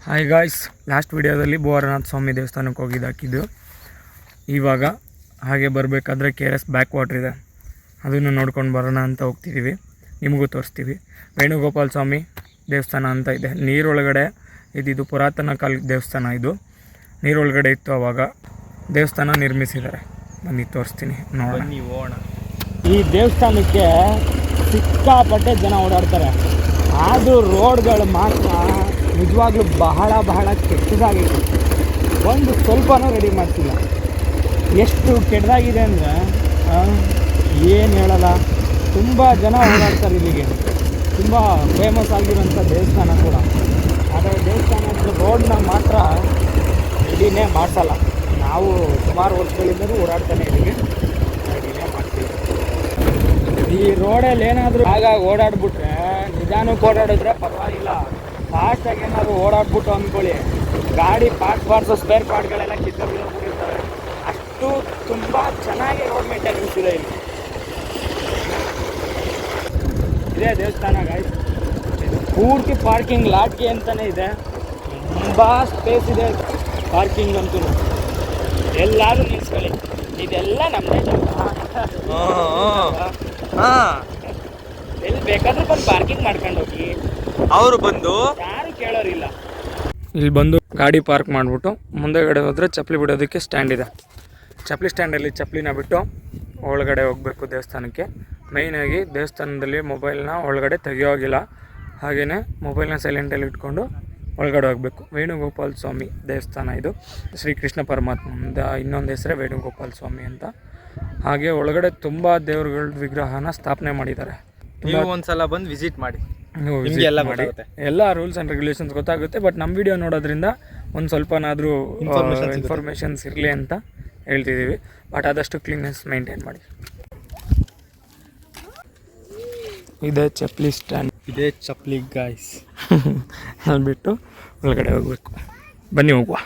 Hi guys, last ವಿಡಿಯೋದಲ್ಲಿ ಭುವರನಾಥ ಸ್ವಾಮಿ ದೇವಸ್ಥಾನಕ್ಕೆ ಹೋಗಿದ್ದು. ಇವಾಗ ಹಾಗೆ ಬರಬೇಕಾದ್ರೆ KRS ಬ್ಯಾಕ್ ವಾಟರ್ ಇದೆ, ಅದನ್ನು ನೋಡ್ಕೊಂಡು ಬರೋಣ ಅಂತ ಹೋಗ್ತಿದ್ದೀವಿ. ನಿಮಗೂ ತೋರಿಸ್ತೀವಿ. ವೇಣುಗೋಪಾಲ ಸ್ವಾಮಿ ದೇವಸ್ಥಾನ ಅಂತ ಇದೆ, ನೀರೊಳಗಡೆ ಇದು ಪುರಾತನ ಕಾಲದ ದೇವಸ್ಥಾನ. ಇದು ನೀರೊಳಗಡೆ ಇತ್ತು, ಆವಾಗ ದೇವಸ್ಥಾನ ನಿರ್ಮಿಸಿದ್ದಾರೆ. ಬನ್ನಿ ತೋರಿಸ್ತೀನಿ, ನೋಡೋಣ. ಈ ದೇವಸ್ಥಾನಕ್ಕೆ ಸಿಕ್ಕಾಪಟ್ಟೆ ಜನ ಓಡಾಡ್ತಾರೆ, ಆದರೂ ರೋಡ್ಗಳು ಮಾತ್ರ ನಿಜವಾಗ್ಲೂ ಬಹಳ ಕೆಟ್ಟದಾಗಿದೆ. ಒಂದು ಸ್ವಲ್ಪನೂ ರೆಡಿ ಮಾಡ್ತಿಲ್ಲ. ಎಷ್ಟು ಕೆಟ್ಟದಾಗಿದೆ ಅಂದರೆ ಏನು ಹೇಳಲ್ಲ. ತುಂಬ ಜನ ಓಡಾಡ್ತಾರೆ ಇಲ್ಲಿಗೆ. ತುಂಬ ಫೇಮಸ್ ಆಗಿರೋಂಥ ದೇವಸ್ಥಾನ ಕೂಡ. ಆದರೆ ದೇವಸ್ಥಾನದ ರೋಡನ್ನ ಮಾತ್ರ ರೆಡಿನೇ ಮಾಡಿಸಲ್ಲ. ನಾವು ಸುಮಾರು ವರ್ಷಗಳಿಂದಲೂ ಓಡಾಡ್ತಾನೆ ಇಲ್ಲಿಗೆ ರೆಡಿನೇ ಮಾಡ್ತೀವಿ. ಈ ರೋಡಲ್ಲಿ ಏನಾದರೂ ಆಗಾಗ ಓಡಾಡ್ಬಿಟ್ರೆ, ನಿಧಾನಕ್ಕೆ ಓಡಾಡಿದ್ರೆ ಪರವಾಗಿಲ್ಲ. ಫಾಸ್ಟಾಗಿ ಏನಾದರೂ ಓಡಾಡ್ಬಿಟ್ಟು ಅಂದ್ಕೊಳ್ಳಿ, ಗಾಡಿ ಪಾರ್ಟ್ಸ್ ಸ್ಪೇರ್ ಪಾರ್ಟ್ಗಳೆಲ್ಲ ಕಿತ್ತೋಗಿರ್ತಾರೆ. ಅಷ್ಟು ತುಂಬ ಚೆನ್ನಾಗಿ ರೋಡ್ ಮೇಂಟೆನೆನ್ಸ್ ಇದೆ ಇಲ್ಲಿ. ಇದೇ ದೇವಸ್ಥಾನ ಗಾಯ್ಸ್, ಪೂರ್ತಿ ಪಾರ್ಕಿಂಗ್ ಲಾಟ್ಗೆ ಅಂತಲೇ ಇದೆ. ತುಂಬ ಸ್ಪೇಸ್ ಇದೆ ಪಾರ್ಕಿಂಗ್ ಅಂತೂ. ಎಲ್ಲರೂ ನಿಲ್ಸ್ಕೊಳ್ಳಿ, ಇದೆಲ್ಲ ನಮ್ಮದೇ ಎಲ್ಲಿ ಬೇಕಾದ್ರೂ ಬಂದು ಪಾರ್ಕಿಂಗ್ ಮಾಡ್ಕೊಂಡು ಹೋಗಿ. ಅವರು ಬಂದು ಯಾರು ಕೇಳೋರಿಲ್ಲ. ಇಲ್ಲಿ ಬಂದು ಗಾಡಿ ಪಾರ್ಕ್ ಮಾಡಿಬಿಟ್ಟು ಮುಂದೆಗಡೆ ಹೋದರೆ ಚಪ್ಪಲಿ ಬಿಡೋದಕ್ಕೆ ಸ್ಟ್ಯಾಂಡ್ ಇದೆ. ಚಪ್ಪಲಿ ಸ್ಟ್ಯಾಂಡಲ್ಲಿ ಚಪ್ಪಲಿನ ಬಿಟ್ಟು ಒಳಗಡೆ ಹೋಗಬೇಕು ದೇವಸ್ಥಾನಕ್ಕೆ. ಮೇಯ್ನಾಗಿ ದೇವಸ್ಥಾನದಲ್ಲಿ ಮೊಬೈಲ್ನ ಒಳಗಡೆ ತೆಗಿಯೋಗಿಲ್ಲ, ಹಾಗೆಯೇ ಮೊಬೈಲ್ನ ಸೈಲೆಂಟಲ್ಲಿ ಇಟ್ಕೊಂಡು ಒಳಗಡೆ ಹೋಗಬೇಕು. ವೇಣುಗೋಪಾಲ ಸ್ವಾಮಿ ದೇವಸ್ಥಾನ ಇದು. ಶ್ರೀಕೃಷ್ಣ ಪರಮಾತ್ಮದ ಇನ್ನೊಂದು ಹೆಸರೇ ವೇಣುಗೋಪಾಲ ಸ್ವಾಮಿ ಅಂತ. ಹಾಗೆ ಒಳಗಡೆ ತುಂಬ ದೇವ್ರಗಳ ವಿಗ್ರಹನ ಸ್ಥಾಪನೆ ಮಾಡಿದ್ದಾರೆ. ನೀವು ಒಂದ್ಸಲ ಬಂದು ವಿಸಿಟ್ ಮಾಡಿ, ಎಲ್ಲ ರೂಲ್ಸ್ ಆ್ಯಂಡ್ ರೆಗ್ಯುಲೇಷನ್ಸ್ ಗೊತ್ತಾಗುತ್ತೆ. ಬಟ್ ನಮ್ಮ ವಿಡಿಯೋ ನೋಡೋದ್ರಿಂದ ಒಂದು ಸ್ವಲ್ಪನಾದರೂ ಇನ್ಫಾರ್ಮೇಷನ್ಸ್ ಇರಲಿ ಅಂತ ಹೇಳ್ತಿದ್ದೀವಿ. ಬಟ್ ಆದಷ್ಟು ಕ್ಲೀನ್ನೆಸ್ ಮೇಂಟೈನ್ ಮಾಡಿ. ಇದೇ ಚಪ್ಪಲಿ ಸ್ಟ್ಯಾಂಡ್, ಇದೇ ಚಪ್ಪಲಿ ಗಾಯ್ಸ್. ಅಲ್ಲಿ ಬಿಟ್ಟು ಒಳಗಡೆ ಹೋಗಬೇಕು. ಬನ್ನಿ ಹೋಗುವ.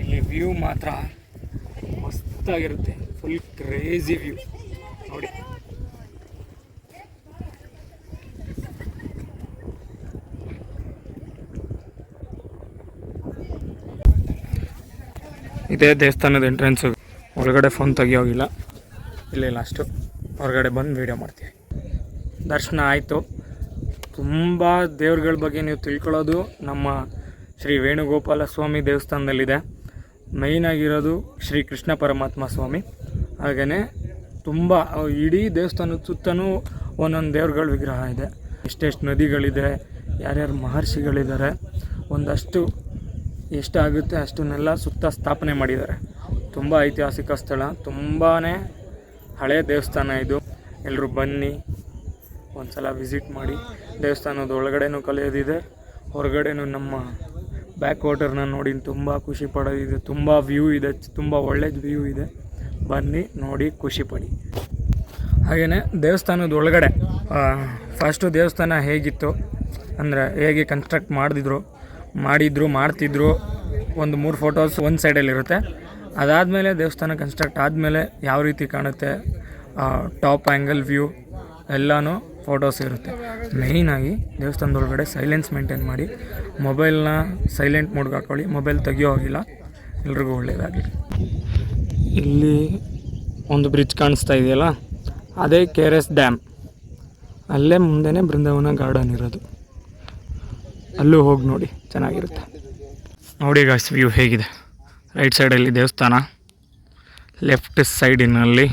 ಇಲ್ಲಿ ವ್ಯೂ ಮಾತ್ರ ಮಸ್ತಾಗಿರುತ್ತೆ, ಫುಲ್ ಕ್ರೇಜಿ ವ್ಯೂ ನೋಡಿ. ಇದೇ ದೇವಸ್ಥಾನದ ಎಂಟ್ರೆನ್ಸು. ಒಳಗಡೆ ಫೋನ್ ತೆಗಿಯೋಗಿಲ್ಲ, ಇಲ್ಲೇ ಲಾಸ್ಟು. ಹೊರಗಡೆ ಬಂದು ವೀಡಿಯೋ ಮಾಡ್ತೀವಿ. ದರ್ಶನ ಆಯಿತು. ತುಂಬ ದೇವ್ರಗಳ ಬಗ್ಗೆ ನೀವು ತಿಳ್ಕೊಳ್ಳೋದು ನಮ್ಮ ಶ್ರೀ ವೇಣುಗೋಪಾಲ ಸ್ವಾಮಿ ದೇವಸ್ಥಾನದಲ್ಲಿದೆ. ಮೇಯ್ನಾಗಿರೋದು ಶ್ರೀ ಕೃಷ್ಣ ಪರಮಾತ್ಮ ಸ್ವಾಮಿ. ಹಾಗೆಯೇ ತುಂಬ ಇಡೀ ದೇವಸ್ಥಾನದ ಸುತ್ತಲೂ ಒಂದೊಂದು ದೇವ್ರಗಳ ವಿಗ್ರಹ ಇದೆ. ಎಷ್ಟೆಷ್ಟು ನದಿಗಳಿದೆ, ಯಾರ್ಯಾರು ಮಹರ್ಷಿಗಳಿದ್ದಾರೆ, ಒಂದಷ್ಟು ಎಷ್ಟಾಗುತ್ತೆ ಅಷ್ಟನ್ನೆಲ್ಲ ಸುತ್ತ ಸ್ಥಾಪನೆ ಮಾಡಿದ್ದಾರೆ. ತುಂಬ ಐತಿಹಾಸಿಕ ಸ್ಥಳ, ತುಂಬಾ ಹಳೆಯ ದೇವಸ್ಥಾನ ಇದು. ಎಲ್ಲರೂ ಬನ್ನಿ, ಒಂದು ಸಲ ವಿಸಿಟ್ ಮಾಡಿ. ದೇವಸ್ಥಾನದ ಒಳಗಡೆನೂ ಕಲಿಯೋದಿದೆ, ಹೊರಗಡೆನೂ ನಮ್ಮ ಬ್ಯಾಕ್ ವಾಟರ್ನ ನೋಡಿ ತುಂಬ ಖುಷಿ ಪಡೋದಿದೆ. ತುಂಬ ವ್ಯೂ ಇದೆ, ತುಂಬ ಒಳ್ಳೆಯ ವ್ಯೂ ಇದೆ. ಬನ್ನಿ ನೋಡಿ ಖುಷಿ ಪಡಿ. ಹಾಗೆಯೇ ದೇವಸ್ಥಾನದ ಒಳಗಡೆ ಫಸ್ಟು ದೇವಸ್ಥಾನ ಹೇಗಿತ್ತು ಅಂದರೆ, ಹೇಗೆ ಕನ್ಸ್ಟ್ರಕ್ಟ್ ಮಾಡ್ತಿದ್ರು ಒಂದು 3 ಫೋಟೋಸ್ ಒಂದು ಸೈಡಲ್ಲಿರುತ್ತೆ. ಅದಾದಮೇಲೆ ದೇವಸ್ಥಾನ ಕನ್ಸ್ಟ್ರಕ್ಟ್ ಆದಮೇಲೆ ಯಾವ ರೀತಿ ಕಾಣುತ್ತೆ, ಟಾಪ್ ಆ್ಯಂಗಲ್ ವ್ಯೂ ಎಲ್ಲನೂ ಫೋಟೋಸ್ ಇರುತ್ತೆ. ಮೇಯ್ನಾಗಿ ದೇವಸ್ಥಾನದೊಳಗಡೆ ಸೈಲೆನ್ಸ್ ಮೇಂಟೈನ್ ಮಾಡಿ, ಮೊಬೈಲ್ನ ಸೈಲೆಂಟ್ ಮೋಡ್ಗೆ ಹಾಕ್ಕೊಳ್ಳಿ. ಮೊಬೈಲ್ ತೆಗಿಯೋ ಹೋಗಿಲ್ಲ. ಎಲ್ರಿಗೂ ಒಳ್ಳೆಯದಾಗಲಿ. ಇಲ್ಲಿ ಒಂದು ಬ್ರಿಡ್ಜ್ ಕಾಣಿಸ್ತಾ ಇದೆಯಲ್ಲ, ಅದೇ KRS ಡ್ಯಾಮ್. ಅಲ್ಲೇ ಮುಂದೆನೇ ಬೃಂದಾವನ ಗಾರ್ಡನ್ ಇರೋದು. ಅಲ್ಲೂ ಹೋಗಿ ನೋಡಿ, ಚೆನ್ನಾಗಿರುತ್ತೆ. ನೋಡಿ ಗಾಯ್ಸ್, ವ್ಯೂ ಹೇಗಿದೆ. ರೈಟ್ ಸೈಡಲ್ಲಿ ದೇವಸ್ಥಾನ, ಲೆಫ್ಟ್ ಸೈಡಿನಲ್ಲಿ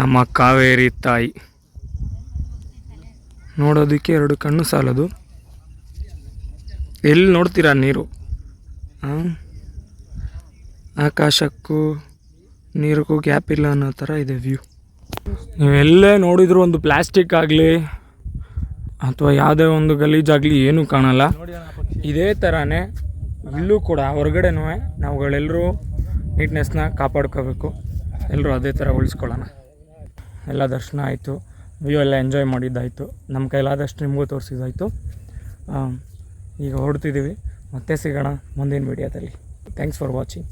ನಮ್ಮ ಕಾವೇರಿ ತಾಯಿ. ನೋಡೋದಕ್ಕೆ 2 ಕಣ್ಣು ಸಾಲದು. ಎಲ್ಲಿ ನೋಡ್ತೀರಾ ನೀರು, ಆಕಾಶಕ್ಕೂ ನೀರಿಗೂ ಗ್ಯಾಪ್ ಇಲ್ಲ ಅನ್ನೋ ಥರ ಇದೆ ವ್ಯೂ. ನೀವೆಲ್ಲೇ ನೋಡಿದ್ರು ಒಂದು ಪ್ಲ್ಯಾಸ್ಟಿಕ್ ಆಗಲಿ ಅಥವಾ ಯಾವುದೇ ಒಂದು ಗಲೀಜಾಗಲಿ ಏನೂ ಕಾಣಲ್ಲ. ಇದೇ ಥರನೇ ಇಲ್ಲೂ ಕೂಡ ಹೊರಗಡೆನೂ ನಾವುಗಳೆಲ್ಲರೂ ನೀಟ್ನೆಸ್ನ ಕಾಪಾಡ್ಕೋಬೇಕು. ಎಲ್ಲರೂ ಅದೇ ಥರ ಉಳಿಸ್ಕೊಳ್ಳೋಣ. ಎಲ್ಲ ದರ್ಶನ ಆಯಿತು, ವ್ಯೂ ಎಲ್ಲ ಎಂಜಾಯ್ ಮಾಡಿದ್ದಾಯಿತು, ನಮ್ಮ ಕೈಲಾದಷ್ಟು ನಿಮಗೂ ತೋರಿಸಿದ್ದಾಯಿತು. ಈಗ ಹೊರಡ್ತಿದ್ದೀವಿ. ಮತ್ತೆ ಸಿಗೋಣ ಮುಂದಿನ ವಿಡಿಯೋದಲ್ಲಿ. Thanks for watching.